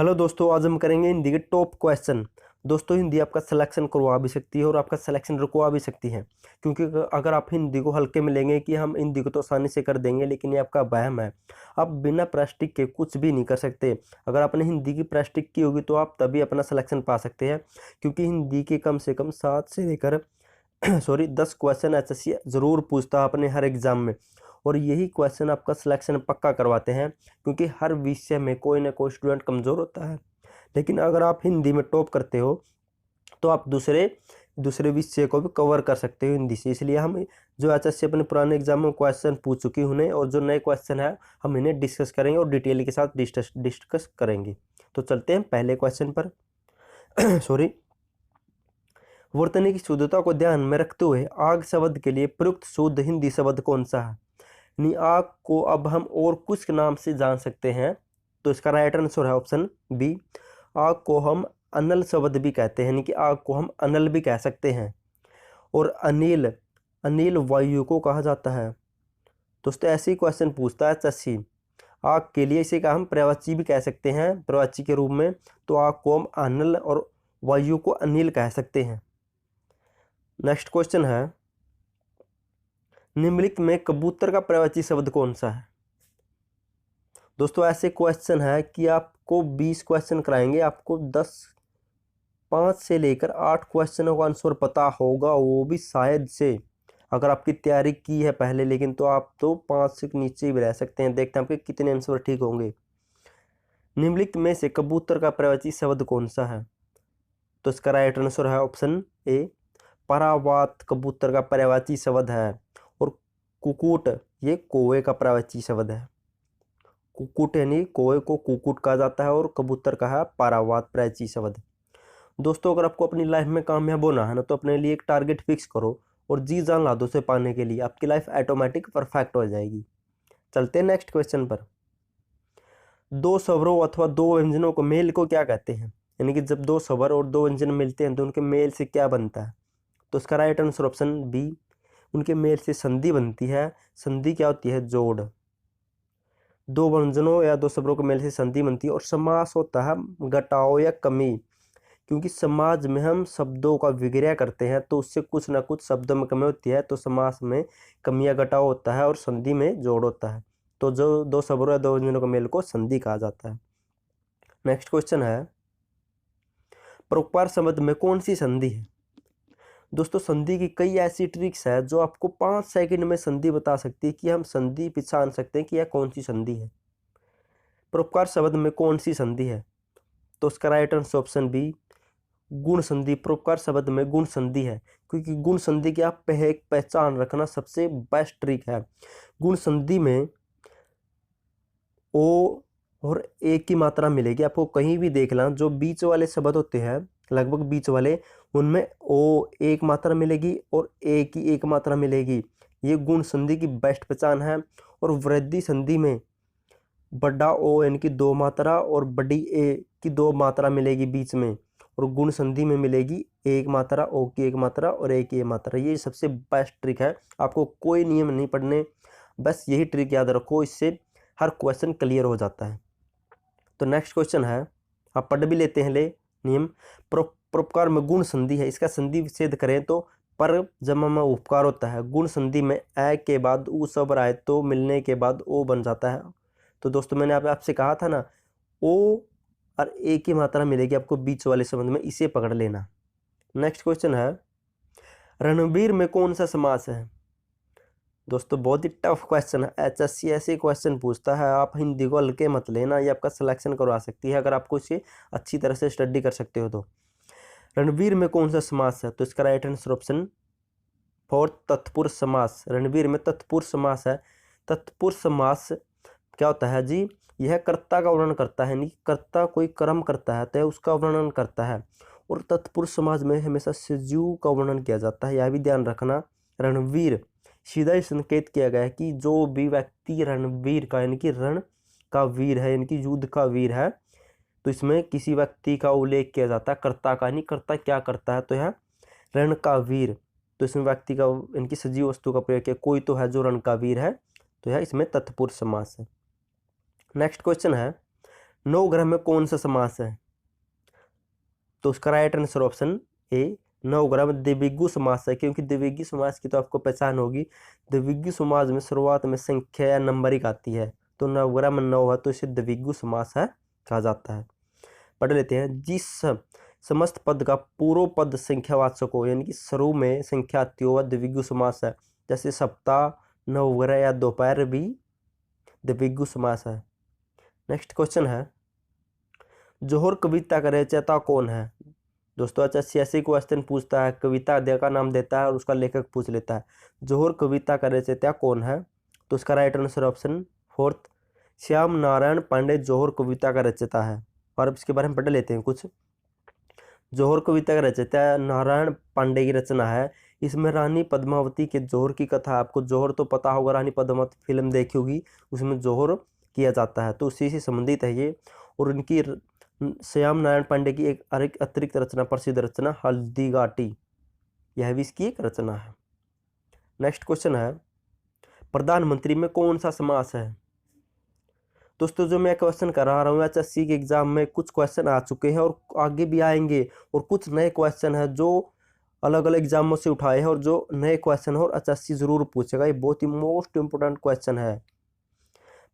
Hello दोस्तों, आज हम करेंगे हिंदी के टॉप क्वेश्चन। दोस्तों, हिंदी आपका सिलेक्शन करवा भी सकती है और आपका सिलेक्शन रुकवा भी सकती है, क्योंकि अगर आप हिंदी को हल्के में लेंगे कि हम हिंदी को तो आसानी से कर देंगे, लेकिन ये आपका वहम है। आप बिना प्रैक्टिस के कुछ भी नहीं कर सकते। अगर आपने हिंदी की प्रैक्टिस की होगी तो आप तभी अपना सिलेक्शन पा सकते हैं, क्योंकि हिंदी के कम से कम 7 से लेकर 10 क्वेश्चन एचएससी ज़रूर पूछता है अपने हर एग्ज़ाम में। और यही क्वेश्चन आपका सिलेक्शन पक्का करवाते हैं, क्योंकि हर विषय में कोई ना कोई स्टूडेंट कमज़ोर होता है। लेकिन अगर आप हिंदी में टॉप करते हो तो आप दूसरे दूसरे विषय को भी कवर कर सकते हो हिंदी से। इसलिए हम जो एचएससी अपने पुराने एग्जाम में क्वेश्चन पूछ चुकी उन्हें, और जो नए क्वेश्चन है हम इन्हें डिस्कस करेंगे और डिटेल के साथ डिस्कस करेंगे। तो चलते हैं पहले क्वेश्चन पर। सॉरी। वर्तनी की शुद्धता को ध्यान में रखते हुए आग शब्द के लिए प्रयुक्त शुद्ध हिंदी शब्द कौन सा है? यानी आग को अब हम और कुछ नाम से जान सकते हैं, तो इसका राइट आंसर है ऑप्शन बी। आग को हम अनल शब्द भी कहते हैं, यानी कि आग को हम अनल भी कह सकते हैं। और अनिल अनिल वायु को कहा जाता है। दोस्तों, ऐसे ही क्वेश्चन पूछता है एचएससी। आग के लिए इसे का हम पर्यायवाची भी कह सकते हैं, पर्यायवाची के रूप में। तो आग को हम अनल और वायु को अनिल कह सकते हैं। नेक्स्ट क्वेश्चन है, निम्नलिखित में कबूतर का पर्यायवाची शब्द कौन सा है? दोस्तों, ऐसे क्वेश्चन है कि आपको 20 क्वेश्चन कराएंगे, आपको 5 से लेकर 8 क्वेश्चनों का आंसर पता होगा, वो भी शायद से अगर आपकी तैयारी की है पहले। लेकिन तो आप तो 5 से नीचे भी रह सकते हैं। देखते हैं आपके कितने आंसर ठीक होंगे। निम्नलिखित में से कबूतर का पर्यायवाची शब्द कौन सा है? तो इसका राइट आंसर है ऑप्शन ए, परावात कबूतर का पर्यायवाची शब्द है। और कुकुट ये कौवे का पर्यायवाची शब्द है। कुकुट यानी कौवे को कुकुट कहा जाता है, और कबूतर का है परावात पर्यायवाची शब्द। दोस्तों, अगर आपको अपनी लाइफ में कामयाब होना है ना, तो अपने लिए एक टारगेट फिक्स करो और जी जान ला दो उसे पाने के लिए। आपकी लाइफ ऑटोमेटिक परफेक्ट हो जाएगी। चलते हैं नेक्स्ट क्वेश्चन पर। दो स्वरों अथवा दो व्यंजनों को मेल को क्या कहते हैं? यानी कि जब दो स्वर और दो व्यंजन मिलते हैं तो उनके मेल से क्या बनता है? तो इसका राइट आंसर ऑप्शन बी, उनके मेल से संधि बनती है। संधि क्या होती है? जोड़। दो व्यंजनों या दो स्वरों के मेल से संधि बनती है। और समास होता है घटाओ या कमी, क्योंकि समाज में हम शब्दों का विग्रह करते हैं तो उससे कुछ ना कुछ शब्दों में कमी होती है। तो समास में कमियां घटाव होता है और संधि में जोड़ होता है। तो जो दो स्वरों या दो व्यंजनों का मेल को संधि कहा जाता है। नेक्स्ट क्वेश्चन है, परोपकार शब्द में कौन सी संधि है? दोस्तों, संधि की कई ऐसी ट्रिक्स है जो आपको 5 सेकंड में संधि बता सकती है, कि हम संधि पहचान सकते हैं कि यह कौन सी संधि है। परोपकार शब्द में कौन सी संधि है? तो उसका राइट आंसर ऑप्शन बी, गुण संधि। परोपकार शब्द में गुण संधि है, क्योंकि गुण संधि की आप पहचान रखना सबसे बेस्ट ट्रिक है। गुण संधि में ओ और ए की मात्रा मिलेगी आपको। कहीं भी देख लें, जो बीच वाले शब्द होते हैं लगभग बीच वाले, उनमें ओ एक मात्रा मिलेगी और ए की एक मात्रा मिलेगी। ये गुण संधि की बेस्ट पहचान है। और वृद्धि संधि में बड़ा ओ यानी कि 2 मात्रा और बड़ी ए की 2 मात्रा मिलेगी बीच में। और गुण संधि में मिलेगी एक मात्रा, ओ की एक मात्रा और ए की एक मात्रा। ये सबसे बेस्ट ट्रिक है। आपको कोई नियम नहीं पढ़ने, बस यही ट्रिक याद रखो, इससे हर क्वेश्चन क्लियर हो जाता है। तो नेक्स्ट क्वेश्चन है, आप पढ़ भी लेते हैं ले नियम। परोपकार में गुण संधि है, इसका संधि विच्छेद करें तो पर जमा में उपकार होता है। गुण संधि में ए के बाद उ स्वर आए तो मिलने के बाद ओ बन जाता है। तो दोस्तों, मैंने आपसे कहा था ना, ओ और ए की मात्रा मिलेगी आपको बीच वाले शब्द में, इसे पकड़ लेना। नेक्स्ट क्वेश्चन है, रणवीर में कौन सा समास है? दोस्तों, बहुत ही टफ क्वेश्चन है। एचएससी ऐसे क्वेश्चन पूछता है, आप हिंदी को हल्के मत लेना, ये आपका सिलेक्शन करवा सकती है अगर आपको इसे अच्छी तरह से स्टडी कर सकते हो तो। रणवीर में कौन सा समास है? तो इसका राइट आंसर ऑप्शन 4, तत्पुरुष समास। रणवीर में तत्पुरुष समास है। तत्पुरुष समास क्या होता है जी? यह कर्ता का वर्णन करता है, यानी कर्ता कोई कर्म करता है तो उसका वर्णन करता है। और तत्पुरुष समाज में हमेशा सजीव का वर्णन किया जाता है, यह भी ध्यान रखना। रणवीर सीधा ही संकेत किया गया है कि जो भी व्यक्ति रणवीर का यानी कि रण का वीर है, यानी कि युद्ध का वीर है, तो इसमें किसी व्यक्ति का उल्लेख किया जाता है, कर्ता का नहीं। कर्ता क्या करता है? तो यह रण का वीर। तो इसमें व्यक्ति का इनकी सजीव वस्तु का प्रयोग किया, कोई तो है जो रण का वीर है, तो यह इसमें तत्पुरुष समास है। नेक्स्ट क्वेश्चन है, नवग्रह में कौन सा समास है? तो उसका राइट आंसर ऑप्शन ए, नवग्रह में द्विगु समास है, क्योंकि द्विगु समास की तो आपको पहचान होगी। द्विगु समास में शुरुआत में संख्या या नंबरिक आती है, तो नवग्रह में 9 है तो इसे द्विगु समास है कहा जाता है। पढ़ लेते हैं। जिस समस्त पद का पूर्व पद संख्यावाचक हो, यानी कि शुरू में संख्या आती हो, वह द्विगु समास है। जैसे सप्ताह, नवग्रह या दोपहर भी द्विगु समास है। नेक्स्ट क्वेश्चन है, जोहर कविता का रचयिता कौन है? दोस्तों अच्छा ऐसे क्वेश्चन पूछता है, कविता का नाम देता है और उसका लेखक पूछ लेता है। जोहर कविता का रचयिता कौन है? तो उसका right answer option fourth, Shyam Narayan Pandey Jauhar कविता का रचयिता है। और अब इसके बारे में पढ़ लेते हैं कुछ। जोहर कविता का रचयिता नारायण पांडे की रचना है। इसमें रानी पद्मावती के जोहर की कथा, आपको जोहर तो पता होगा, रानी पद्मावती फिल्म देखी होगी, उसमें जोहर किया जाता है, तो उसी से संबंधित है ये। और इनकी श्याम नारायण पांडे की एक अतिरिक्त रचना, प्रसिद्ध रचना हल्दी घाटी, यह भी इसकी एक रचना है। नेक्स्ट क्वेश्चन है, प्रधानमंत्री में कौन सा समास है? दोस्तों जो मैं क्वेश्चन करा रहा हूँ एचएससी के एग्जाम में कुछ क्वेश्चन आ चुके हैं और आगे भी आएंगे, और कुछ नए क्वेश्चन है जो अलग अलग एग्जामों से उठाए हैं, और जो नए क्वेश्चन है और एचएससी जरूर पूछेगा, ये बहुत ही मोस्ट इंपोर्टेंट क्वेश्चन है।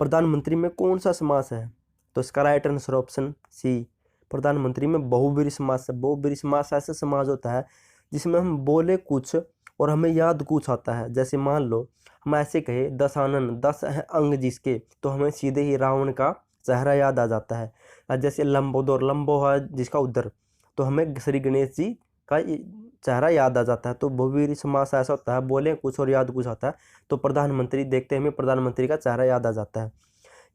प्रधानमंत्री में कौन सा समास है? तो इसका राइट आंसर ऑप्शन सी, प्रधानमंत्री में बहुब्रीहि समास है। बहुब्रीहि समास ऐसा समास होता है जिसमें हम बोले कुछ और हमें याद कुछ आता है। जैसे मान लो हम ऐसे कहे दशानन, 10 है अंग जिसके, तो हमें सीधे ही रावण का चेहरा याद आ जाता है। और जैसे लंबोदर, लंबो है जिसका उदर, तो हमें श्री गणेश जी का चेहरा याद आ जाता है। तो बहुब्रीहि समास ऐसा होता है, बोले कुछ और याद कुछ आता है। तो प्रधानमंत्री देखते हमें प्रधानमंत्री का चेहरा याद आ जाता है।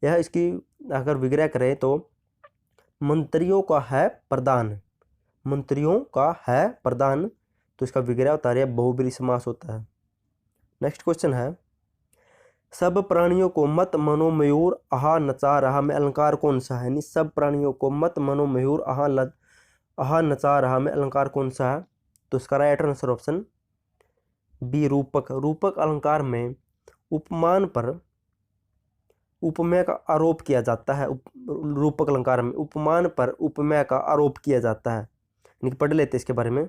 यह इसकी अगर विग्रह करें तो मंत्रियों का है प्रधान, मंत्रियों का है प्रधान, तो इसका विग्रह होता है बहुब्रीहि समास होता है। नेक्स्ट क्वेश्चन है, सब प्राणियों को मत मनो मयूर आहा नचा रहा में अलंकार कौन सा है? यानी सब प्राणियों को मत मनो मयूर आहा नचा रहा में अलंकार कौन सा है? तो इसका राइट आंसर ऑप्शन बी, रूपक। रूपक अलंकार में उपमान पर उपमेय का आरोप किया जाता है। रूपक अलंकार में उपमान पर उपमेय का आरोप किया जाता है। पढ़ लेते इसके बारे में।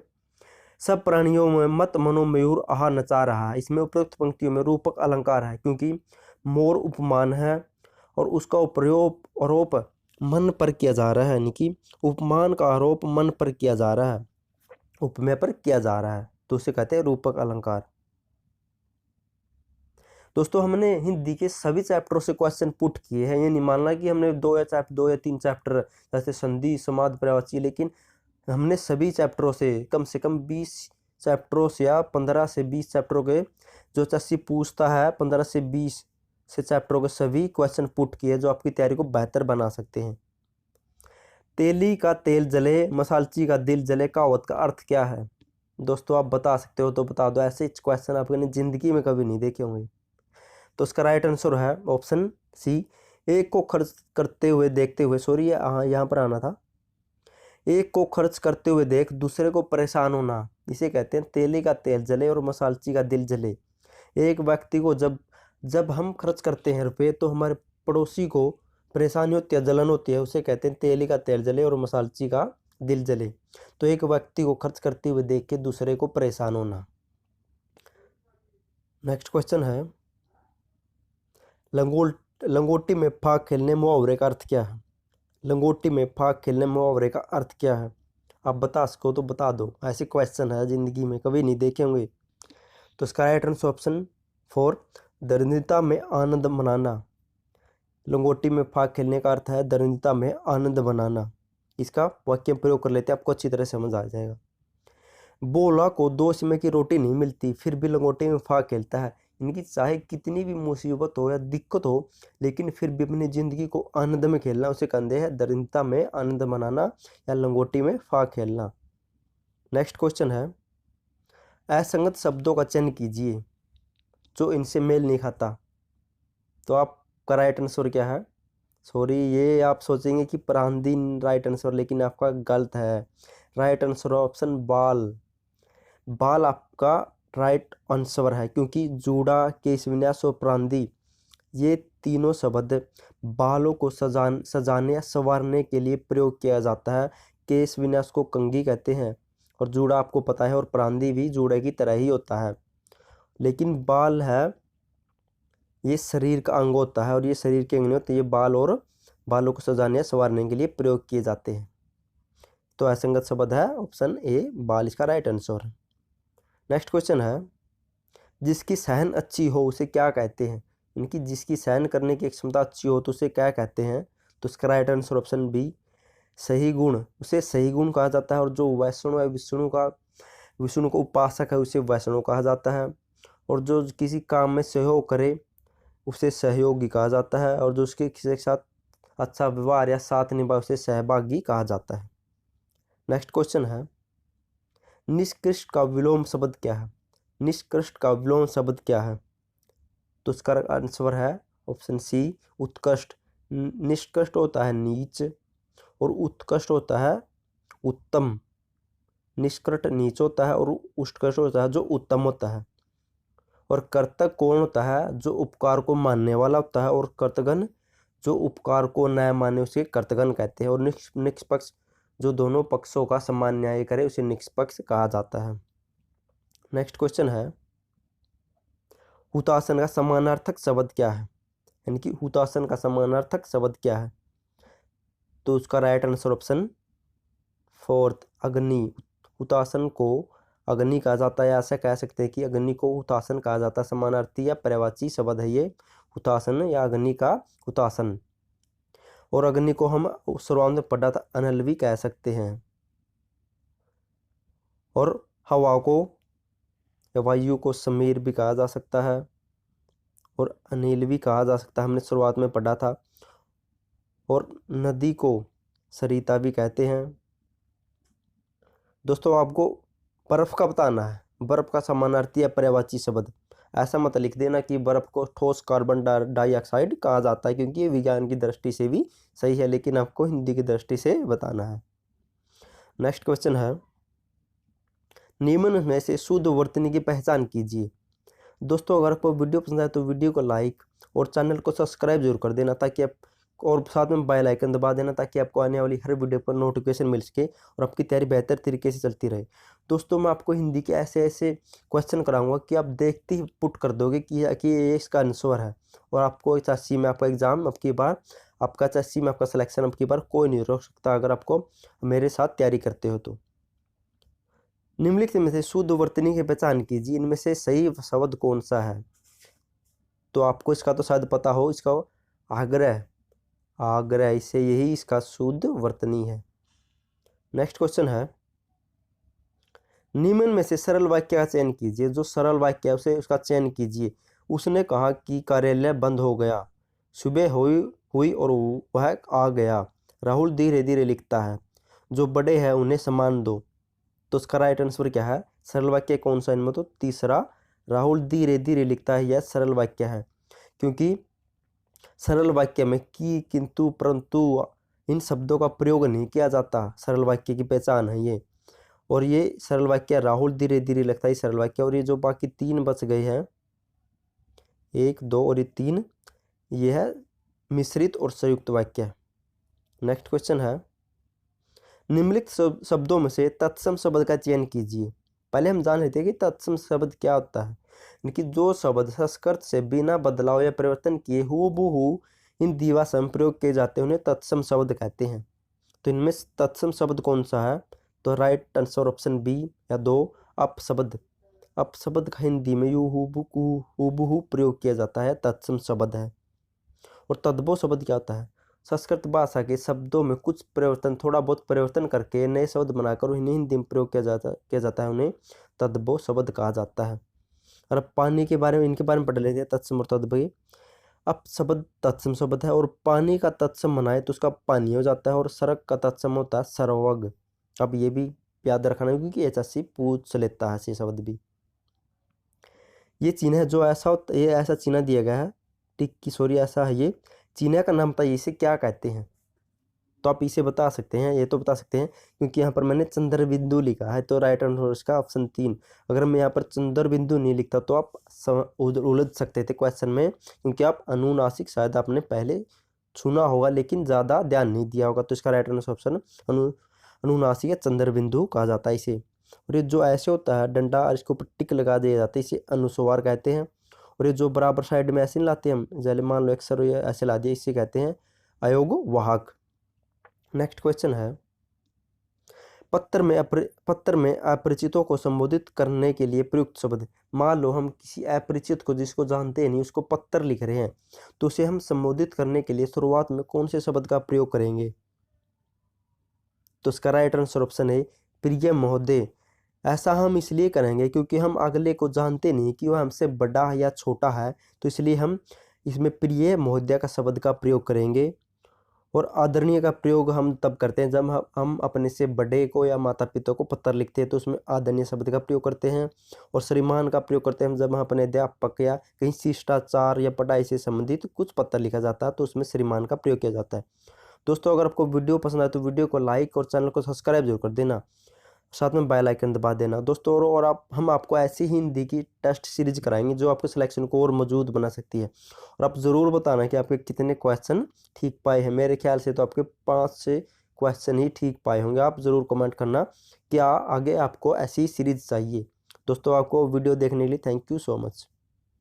सब प्राणियों में मत मनो मयूर आहा नचा रहा, इसमें उपरोक्त पंक्तियों में रूपक अलंकार है, क्योंकि मोर उपमान है और उसका प्रयोग आरोप मन पर किया जा रहा है, यानी कि उपमान का आरोप मन पर किया जा रहा है, उपमेय पर किया जा रहा है, तो उसे कहते हैं रूपक अलंकार। दोस्तों हमने हिंदी के सभी चैप्टरों से क्वेश्चन पुट किए हैं, ये नहीं मानना कि हमने 2 या 3 चैप्टर जैसे संधि, समाद, पर्यायवाची, लेकिन हमने सभी चैप्टरों से कम 20 चैप्टरों से या 15 से 20 चैप्टरों के जो एचएससी पूछता है 15 से 20 से चैप्टरों के सभी क्वेश्चन पुट किए जो आपकी तैयारी को बेहतर बना सकते हैं। तेली का तेल जले, मसालची का दिल जले, कहावत का अर्थ क्या है? दोस्तों आप बता सकते हो तो बता दो, ऐसे क्वेश्चन आपने जिंदगी में कभी नहीं देखे होंगे। तो इसका राइट आंसर है ऑप्शन सी, एक को खर्च करते हुए देखते हुए, सॉरी यहाँ पर आना था, एक को खर्च करते हुए देख दूसरे को परेशान होना, इसे कहते हैं तेली का तेल जले और मसालची का दिल जले। एक व्यक्ति को जब हम खर्च करते हैं रुपये तो हमारे पड़ोसी को परेशानी होती है, जलन होती है, उसे कहते हैं तेली का तेल जले और मसालची का दिल जले। तो एक व्यक्ति को खर्च करते हुए देख के दूसरे को परेशान होना। नेक्स्ट क्वेश्चन है, लंगोटी में फाग खेलने मुहावरे का अर्थ क्या है? लंगोटी में फाग खेलने मुहावरे का अर्थ क्या है? आप बता सको तो बता दो, ऐसे क्वेश्चन है जिंदगी में कभी नहीं देखे होंगे। तो इसका राइट आंसर ऑप्शन 4, दरिद्रता में आनंद मनाना। लंगोटी में फाग खेलने का अर्थ है दरिद्रता में आनंद मनाना। इसका वाक्य प्रयोग कर लेते हैं, आपको अच्छी तरह समझ आ जाएगा। बोला को 2 समय की रोटी नहीं मिलती फिर भी लंगोटी में फाग खेलता है। इनकी चाहे कितनी भी मुसीबत हो या दिक्कत हो, लेकिन फिर भी अपनी ज़िंदगी को आनंद में खेलना उसे कहते हैं दरिद्रता में आनंद मनाना या लंगोटी में फाग खेलना। नेक्स्ट क्वेश्चन है, असंगत शब्दों का चयन कीजिए जो इनसे मेल नहीं खाता। तो आपका राइट आंसर क्या है? सॉरी, ये आप सोचेंगे कि प्रांदीन राइट आंसर, लेकिन आपका गलत है। राइट आंसर ऑप्शन बाल। बाल आपका राइट आंसर है, क्योंकि जूड़ा, केश विन्यास और प्रांदी ये तीनों शब्द बालों को सजाने या संवारने के लिए प्रयोग किया जाता है। केश विन्यास को कंघी कहते हैं, और जूड़ा आपको पता है, और प्रांदी भी जूड़े की तरह ही होता है। लेकिन बाल है ये शरीर का अंग होता है, और ये शरीर के अंग नहीं होते, ये बाल और बालों को सजाने या संवारने के लिए प्रयोग किए जाते हैं। तो असंगत शब्द है ऑप्शन ए बाल, इसका राइट आंसर। नेक्स्ट क्वेश्चन है, जिसकी सहन अच्छी हो उसे क्या कहते हैं? इनकी जिसकी सहन करने की क्षमता अच्छी हो तो उसे क्या कहते हैं? तो इसका राइट आंसर ऑप्शन बी सही गुण, उसे सही गुण कहा जाता है। और जो वैष्णव है विष्णु का उपासक है उसे वैष्णव कहा जाता है। और जो किसी काम में सहयोग करे उसे सहयोगी कहा जाता है। और जो उसके किसी के साथ अच्छा व्यवहार या साथ निभाए उसे सहभागी कहा जाता है। नेक्स्ट क्वेश्चन है, निष्कृष्ट का विलोम शब्द क्या है? निष्कृष्ट का विलोम शब्द क्या है? तो इसका आंसर है ऑप्शन सी उत्कृष्ट। निष्कृष्ट होता है नीच, और उत्कृष्ट होता है उत्तम। निष्कृष्ट नीच होता है, और उत्कृष्ट होता है जो उत्तम होता है। और कर्तक कौन होता है? जो उपकार को मानने वाला होता है। और कर्तगन जो उपकार को न्याय माने उसे कर्तगन कहते हैं। और निष्पक्ष जो दोनों पक्षों का समान न्याय करे उसे निष्पक्ष कहा जाता है। नेक्स्ट क्वेश्चन है, हुतासन का समानार्थक शब्द क्या है? यानी कि हुतासन का समानार्थक शब्द क्या है? तो उसका राइट आंसर ऑप्शन फोर्थ अग्नि। हुतासन को अग्नि कहा जाता है, ऐसा कह सकते हैं कि अग्नि को हुतासन कहा जाता है। समानार्थी या पर्यायवाची शब्द है ये हुतासन या अग्नि का हुतासन। और अग्नि को हम शुरुआत में पढ़ा था अनल भी कह सकते हैं। और हवा को या वायु को समीर भी कहा जा सकता है, और अनिल भी कहा जा सकता है, हमने शुरुआत में पढ़ा था। और नदी को सरिता भी कहते हैं। दोस्तों आपको बर्फ का बताना है, बर्फ का समानार्थी या पर्यायवाची शब्द। ऐसा मत लिख देना कि बर्फ को ठोस कार्बन डाइऑक्साइड कहा जाता है, क्योंकि ये विज्ञान की दृष्टि से भी सही है, लेकिन आपको हिंदी की दृष्टि से बताना है। नेक्स्ट क्वेश्चन है, निम्न में से शुद्ध वर्तनी की पहचान कीजिए। दोस्तों अगर आपको वीडियो पसंद आए तो वीडियो को लाइक और चैनल को सब्सक्राइब जरूर कर देना, ताकि आप और साथ में बेल आइकन दबा देना, ताकि आपको आने वाली हर वीडियो पर नोटिफिकेशन मिल सके और आपकी तैयारी बेहतर तरीके से चलती रहे। दोस्तों मैं आपको हिंदी के ऐसे ऐसे क्वेश्चन कराऊंगा कि आप देखते ही पुट कर दोगे कि ये इसका आंसर है। और आपको एचएससी में आपका एग्जाम अब की बार आपका एचएससी में आपका सिलेक्शन अब की बार कोई नहीं रोक सकता, अगर आपको मेरे साथ तैयारी करते हो तो। निम्नलिखित में से शुद्ध वर्तनी की पहचान कीजिए, इनमें से सही शब्द कौन सा है? तो आपको इसका तो शायद पता हो, इसका आग्रह, आग्रह इसे यही इसका शुद्ध वर्तनी है। नेक्स्ट क्वेश्चन है, निम्न में से सरल वाक्य का चयन कीजिए। जो सरल वाक्य है उसे उसका चयन कीजिए। उसने कहा कि कार्यालय बंद हो गया। सुबह हुई और वह आ गया। राहुल धीरे धीरे लिखता है। जो बड़े हैं उन्हें सम्मान दो। तो उसका राइट आंसर क्या है? सरल वाक्य कौन सा इनमें? तो तीसरा, राहुल धीरे धीरे लिखता है, यह सरल वाक्य है। क्योंकि सरल वाक्य में कि, किंतु, परंतु इन शब्दों का प्रयोग नहीं किया जाता। सरल वाक्य की पहचान है ये। और ये सरल वाक्य राहुल धीरे धीरे लिखता है सरल वाक्य। और ये जो बाकी तीन बच गए हैं, 1, 2 और ये 3, ये है मिश्रित और संयुक्त वाक्य। नेक्स्ट क्वेश्चन है, निम्नलिखित शब्दों में से तत्सम शब्द का चयन कीजिए। पहले हम जान लेते हैं कि तत्सम शब्द क्या होता है। इनकी जो शब्द संस्कृत से बिना बदलाव या परिवर्तन किए हूबहू हिंदी भाषा में प्रयोग किए जाते हैं उन्हें तत्सम शब्द कहते हैं। तो इनमें तत्सम शब्द कौन सा है? तो राइट आंसर ऑप्शन बी या 2 अपशब्द। अपशब्द का हिंदी में हूबहू प्रयोग किया जाता है, तत्सम शब्द है। और तद्भव शब्द क्या होता है? संस्कृत भाषा के शब्दों में कुछ परिवर्तन, थोड़ा बहुत परिवर्तन करके नए शब्द बनाकर उन्हें हिंदी में प्रयोग किया जाता है, उन्हें तद्भव शब्द कहा जाता है। और अब पानी के बारे में, इनके बारे में पढ़ लेते हैं, तत्सम और तद्भव। अब शब्द तत्सम शब्द है, और पानी का तत्सम बनाए तो उसका पानी हो जाता है। और सड़क का तत्सम होता है सर्वग। अब ये भी याद रखना है, क्योंकि एचएससी पूछ लेता है ऐसे शब्द भी। ये चिन्ह है जो ऐसा होता, ये ऐसा चिन्ह दिया गया है, टिक की सॉरी ऐसा है, ये चिन्ह का नाम बताइए, इसे क्या कहते हैं? तो आप इसे बता सकते हैं, ये तो बता सकते हैं क्योंकि यहाँ पर मैंने चंद्र बिंदु लिखा है, तो राइट आंसर इसका ऑप्शन 3। अगर मैं यहाँ पर चंद्र बिंदु नहीं लिखता तो आप उलझ सकते थे क्वेश्चन में, क्योंकि आप अनुनासिक शायद आपने पहले सुना होगा लेकिन ज़्यादा ध्यान नहीं दिया होगा। तो इसका राइट आंसर ऑप्शन अनुनासिक या चंद्र बिंदु कहा जाता है इसे। और ये जो ऐसे होता है डंडा और इसके ऊपर टिक लगा दिया जाता है, इसे अनुस्वार कहते हैं। और ये जो बराबर साइड में ऐसे नहीं लाते हम, जैसे मान लो अक्सर ये ऐसे ला दिया, इसे कहते हैं अयोग वाहक। नेक्स्ट क्वेश्चन है, पत्र में अपरिचितों को संबोधित करने के लिए प्रयुक्त शब्द। मान लो हम किसी अपरिचित को, जिसको जानते नहीं, उसको पत्र लिख रहे हैं, तो उसे हम संबोधित करने के लिए शुरुआत में कौन से शब्द का प्रयोग करेंगे? तो इसका राइट आंसर ऑप्शन है प्रिय महोदय। ऐसा हम इसलिए करेंगे क्योंकि हम अगले को जानते नहीं कि वह हमसे बड़ा या छोटा है, तो इसलिए हम इसमें प्रिय महोदय का शब्द का प्रयोग करेंगे। और आदरणीय का प्रयोग हम तब करते हैं जब हम अपने से बड़े को या माता पिता को पत्र लिखते हैं, तो उसमें आदरणीय शब्द का प्रयोग करते हैं। और श्रीमान का प्रयोग करते हैं जब हम अपने अध्यापक या कहीं शिष्टाचार या पढ़ाई से संबंधित कुछ पत्र लिखा जाता है, तो उसमें श्रीमान का प्रयोग किया जाता है। दोस्तों, अगर आपको वीडियो पसंद आए तो वीडियो को लाइक और चैनल को सब्सक्राइब जरूर कर देना, साथ में बेल आइकन दबा देना दोस्तों। और हम आपको ऐसी ही हिंदी की टेस्ट सीरीज कराएंगे जो आपके सिलेक्शन को और मजबूत बना सकती है। और आप ज़रूर बताना कि आपके कितने क्वेश्चन ठीक पाए हैं। मेरे ख्याल से तो आपके 5 से क्वेश्चन ही ठीक पाए होंगे। आप ज़रूर कमेंट करना क्या आगे आपको ऐसी सीरीज चाहिए। दोस्तों, आपको वीडियो देखने के लिए थैंक यू सो मच।